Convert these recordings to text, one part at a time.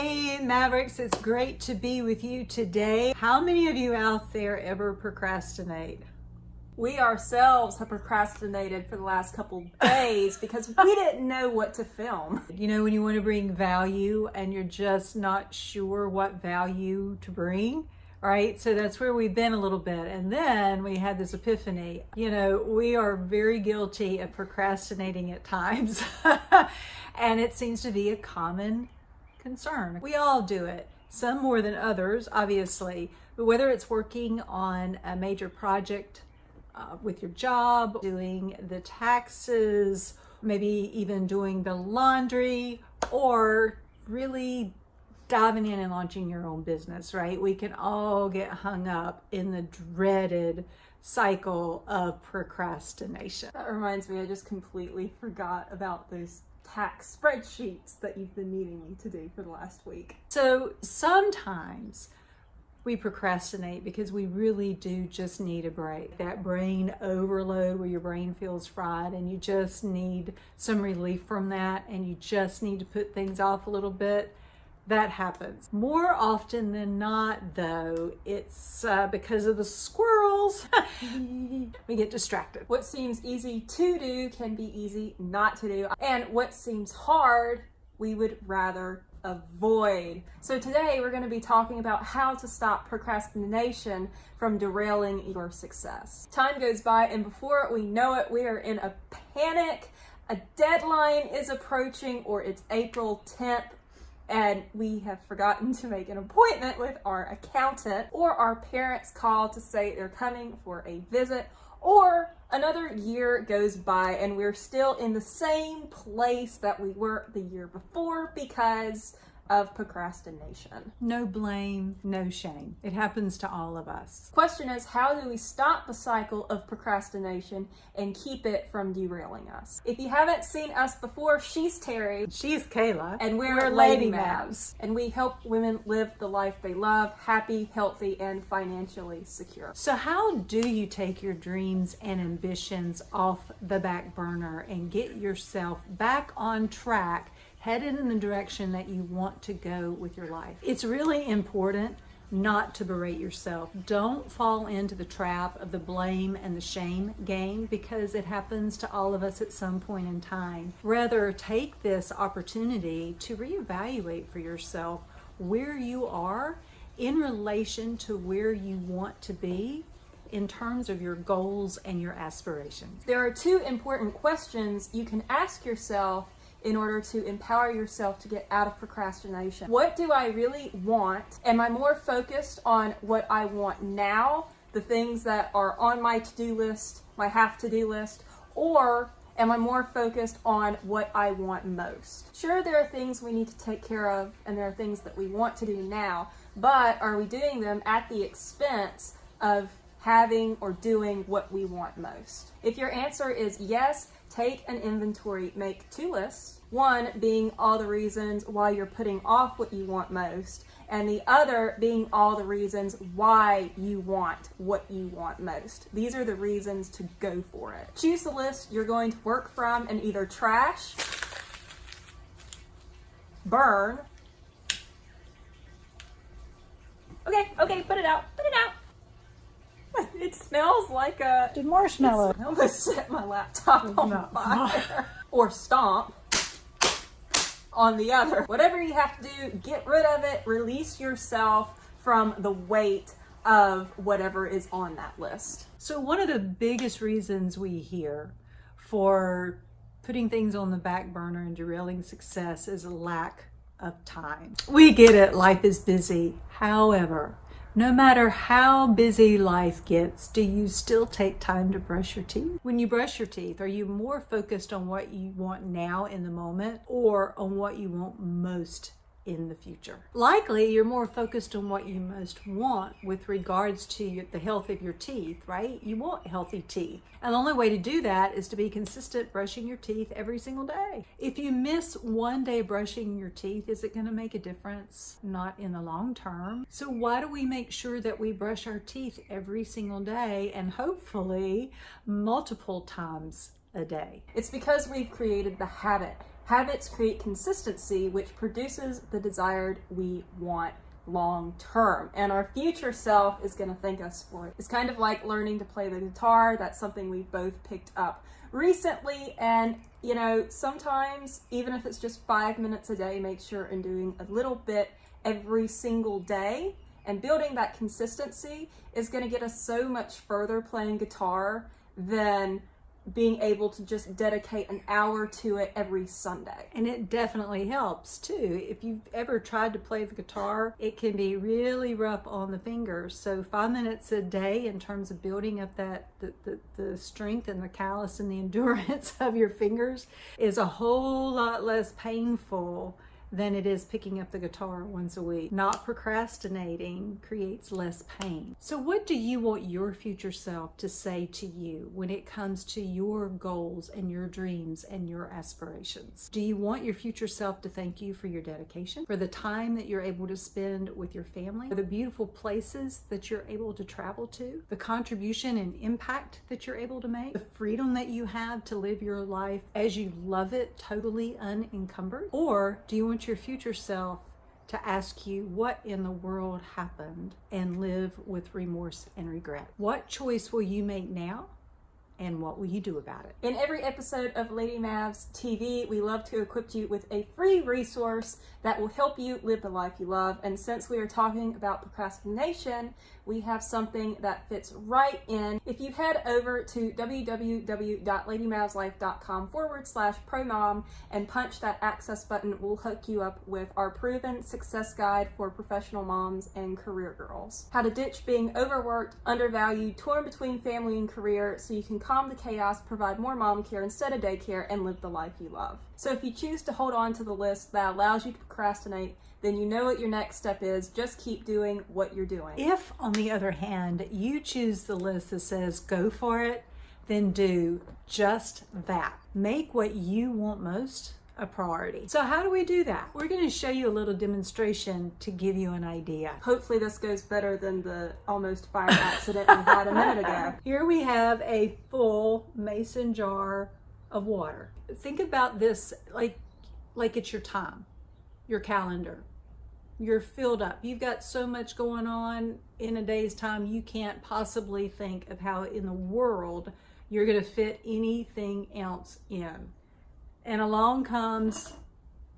Hey Mavericks, it's great to be with you today. How many of you out there ever procrastinate? We ourselves have procrastinated for the last couple days because we didn't know what to film. You know, when you want to bring value and you're just not sure what value to bring, right? So that's where we've been a little bit. And then we had this epiphany. You know, we are very guilty of procrastinating at times. And it seems to be a common concern. We all do it, some more than others, obviously. But whether it's working on a major project with your job, doing the taxes, maybe even doing the laundry, or really diving in and launching your own business, right? We can all get hung up in the dreaded cycle of procrastination. That reminds me, I just completely forgot about those tax spreadsheets that you've been needing me to do for the last week. So sometimes we procrastinate because we really do just need a break. That brain overload where your brain feels fried and you just need some relief from that and you just need to put things off a little bit. That happens. More often than not, though, it's because of the squirrels. We get distracted. What seems easy to do can be easy not to do. And what seems hard, we would rather avoid. So today we're going to be talking about how to stop procrastination from derailing your success. Time goes by and before we know it, we are in a panic. A deadline is approaching, or it's April 10th. And we have forgotten to make an appointment with our accountant, or our parents call to say they're coming for a visit, or another year goes by and we're still in the same place that we were the year before because of procrastination. No blame, no shame. It happens to all of us. Question is, how do we stop the cycle of procrastination and keep it from derailing us? If you haven't seen us before, she's Terry. She's Kayla. And we're Lady MAVS. And we help women live the life they love, happy, healthy, and financially secure. So how do you take your dreams and ambitions off the back burner and get yourself back on track, headed in the direction that you want to go with your life? It's really important not to berate yourself. Don't fall into the trap of the blame and the shame game, because it happens to all of us at some point in time. Rather, take this opportunity to reevaluate for yourself where you are in relation to where you want to be in terms of your goals and your aspirations. There are two important questions you can ask yourself in order to empower yourself to get out of procrastination. What do I really want? Am I more focused on what I want now, the things that are on my to-do list, my have-to-do list, or am I more focused on what I want most? Sure, there are things we need to take care of and there are things that we want to do now, but are we doing them at the expense of having or doing what we want most? If your answer is yes, take an inventory, make two lists. One being all the reasons why you're putting off what you want most, and the other being all the reasons why you want what you want most. These are the reasons to go for it. Choose the list you're going to work from and either trash, burn. Okay, put it out. It smells like a Marshmallow. I almost set my laptop on fire. Or stomp on the other. Whatever you have to do, get rid of it, release yourself from the weight of whatever is on that list. So one of the biggest reasons we hear for putting things on the back burner and derailing success is a lack of time. We get it, life is busy. However, no matter how busy life gets, do you still take time to brush your teeth? When you brush your teeth, are you more focused on what you want now in the moment or on what you want most in the future? Likely, you're more focused on what you most want with regards to the health of your teeth, right? You want healthy teeth. And the only way to do that is to be consistent brushing your teeth every single day. If you miss one day brushing your teeth, is it going to make a difference? Not in the long term. So why do we make sure that we brush our teeth every single day and hopefully multiple times a day? It's because we've created the habit. Habits create consistency, which produces the desired we want long term, and our future self is going to thank us for it. It's kind of like learning to play the guitar. That's something we've both picked up recently, and sometimes even if it's just 5 minutes a day, make sure and doing a little bit every single day, and building that consistency is going to get us so much further playing guitar than being able to just dedicate an hour to it every Sunday. And it definitely helps too. If you've ever tried to play the guitar, it can be really rough on the fingers. So 5 minutes a day in terms of building up that the strength and the callus and the endurance of your fingers is a whole lot less painful than it is picking up the guitar once a week. Not procrastinating creates less pain. So what do you want your future self to say to you when it comes to your goals and your dreams and your aspirations? Do you want your future self to thank you for your dedication, for the time that you're able to spend with your family, for the beautiful places that you're able to travel to, the contribution and impact that you're able to make, the freedom that you have to live your life as you love it, totally unencumbered? Or do you want your future self to ask you what in the world happened and live with remorse and regret? What choice will you make now, and what will you do about it? In every episode of Lady MAVS TV, we love to equip you with a free resource that will help you live the life you love. And since we are talking about procrastination, we have something that fits right in. If you head over to www.ladymavslife.com/ProMom and punch that access button, we'll hook you up with our proven success guide for professional moms and career girls. How to ditch being overworked, undervalued, torn between family and career so you can calm the chaos, provide more mom care instead of daycare, and live the life you love. So if you choose to hold on to the list that allows you to procrastinate, then you know what your next step is. Just keep doing what you're doing. If, on the other hand, you choose the list that says go for it, then do just that. Make what you want most a priority. So how do we do that? We're going to show you a little demonstration to give you an idea. Hopefully this goes better than the almost fire accident we had a minute ago. Here we have a full mason jar of water. Think about this like it's your time, your calendar. You're filled up. You've got so much going on in a day's time, you can't possibly think of how in the world you're going to fit anything else in. And along comes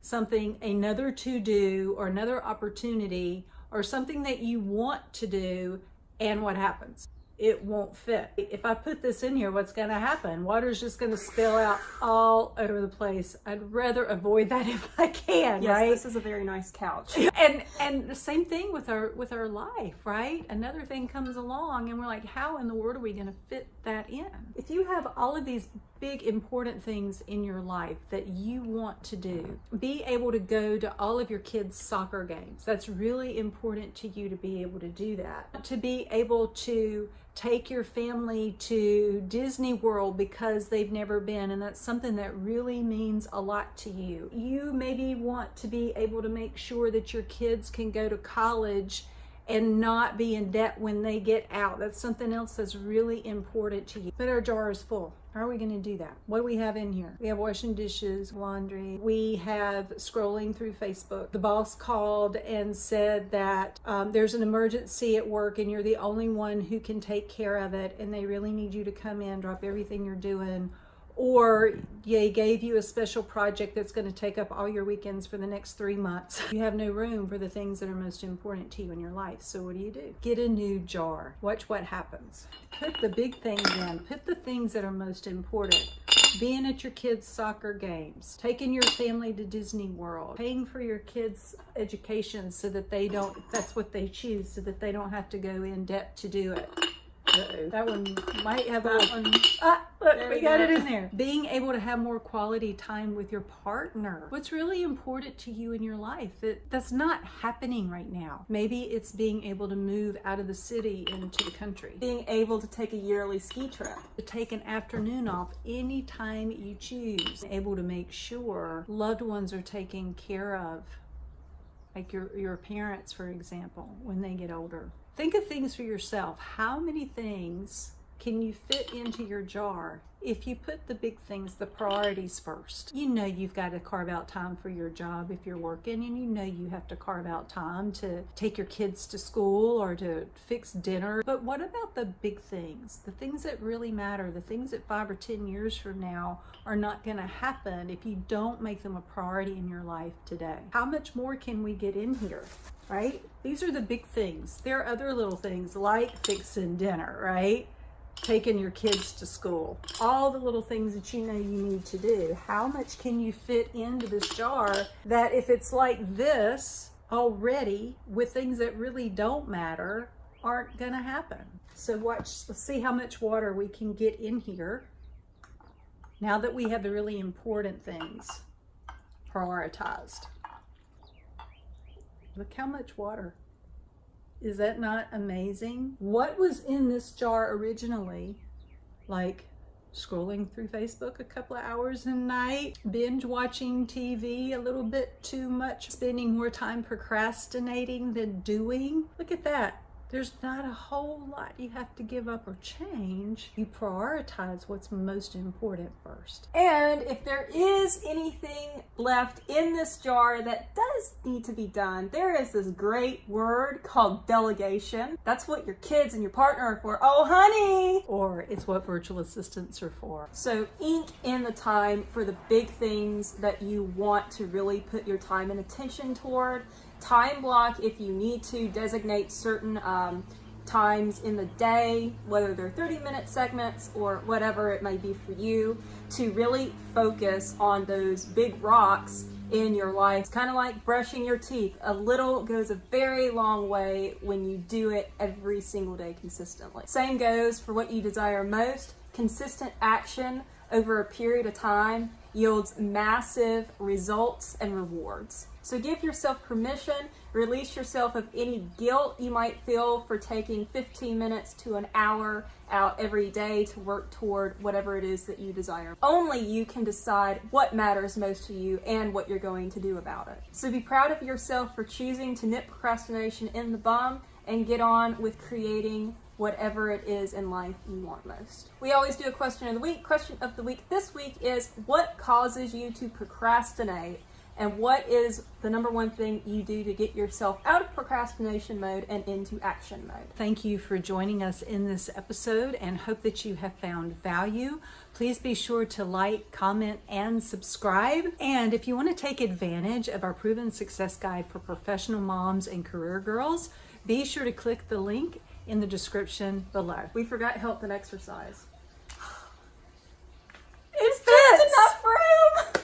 something, another to-do or another opportunity or something that you want to do, and what happens? It won't fit. If I put this in here, what's going to happen? Water's just going to spill out all over the place. I'd rather avoid that if I can, yes, right? This is a very nice couch. And the same thing with our life, right? Another thing comes along and we're like, how in the world are we going to fit that in? If you have all of these big important things in your life that you want to do, be able to go to all of your kids' soccer games. That's really important to you to be able to do that. To be able to take your family to Disney World because they've never been, and that's something that really means a lot to you. You maybe want to be able to make sure that your kids can go to college and not be in debt when they get out. That's something else that's really important to you. But our jar is full. How are we going to do that? What do we have in here? We have washing dishes, laundry. We have scrolling through Facebook. The boss called and said that there's an emergency at work and you're the only one who can take care of it, and they really need you to come in, drop everything you're doing. Or they gave you a special project that's going to take up all your weekends for the next 3 months. You have no room for the things that are most important to you in your life. So what do? Get a new jar. Watch what happens. Put the big things in. Put the things that are most important. Being at your kids' soccer games, taking your family to Disney World, paying for your kids' education so that they don't, if that's what they choose, so that they don't have to go in debt to do it. Uh-oh. That one might have that one. Ah, look, we got it in there. Being able to have more quality time with your partner. What's really important to you in your life that's not happening right now? Maybe it's being able to move out of the city into the country. Being able to take a yearly ski trip. To take an afternoon off anytime you choose. Able to make sure loved ones are taken care of. Like your parents, for example, when they get older. Think of things for yourself. How many things can you fit into your jar if you put the big things, the priorities first? You know you've got to carve out time for your job if you're working, and you know you have to carve out time to take your kids to school or to fix dinner. But what about the big things, the things that really matter, the things that 5 or 10 years from now are not going to happen if you don't make them a priority in your life today? How much more can we get in here? Right? These are the big things. There are other little things like fixing dinner, right? Taking your kids to school. All the little things that you know you need to do. How much can you fit into this jar that if it's like this already with things that really don't matter aren't going to happen? So let's see how much water we can get in here now that we have the really important things prioritized. Look how much water. Is that not amazing? What was in this jar originally? Like scrolling through Facebook a couple of hours a night, binge watching TV a little bit too much, spending more time procrastinating than doing. Look at that. There's not a whole lot you have to give up or change. You prioritize what's most important first. And if there is anything left in this jar that does need to be done, there is this great word called delegation. That's what your kids and your partner are for. Oh, honey! Or it's what virtual assistants are for. So ink in the time for the big things that you want to really put your time and attention toward. Time block if you need to designate certain times in the day, whether they're 30-minute segments or whatever it may be for you, to really focus on those big rocks in your life. It's kind of like brushing your teeth. A little goes a very long way when you do it every single day consistently. Same goes for what you desire most. Consistent action over a period of time yields massive results and rewards. So give yourself permission, release yourself of any guilt you might feel for taking 15 minutes to an hour out every day to work toward whatever it is that you desire. Only you can decide what matters most to you and what you're going to do about it. So be proud of yourself for choosing to nip procrastination in the bum and get on with creating whatever it is in life you want most. We always do a question of the week. Question of the week this week is, what causes you to procrastinate? And what is the number one thing you do to get yourself out of procrastination mode and into action mode? Thank you for joining us in this episode and hope that you have found value. Please be sure to like, comment, and subscribe. And if you want to take advantage of our Proven Success Guide for professional moms and career girls, be sure to click the link in the description below. We forgot health and exercise.